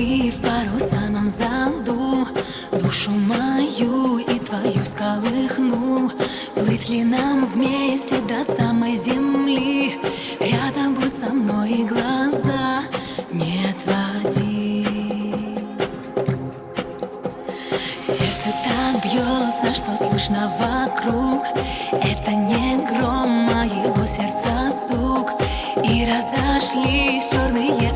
любви в парусном задул, душу мою и твою всколыхнул. Плыть ли нам вместе до самой земли? Рядом будь со мной и глаза не отводи. Сердце так бьется, что слышно вокруг. Это не гром, а его сердца стук. И разошлись черные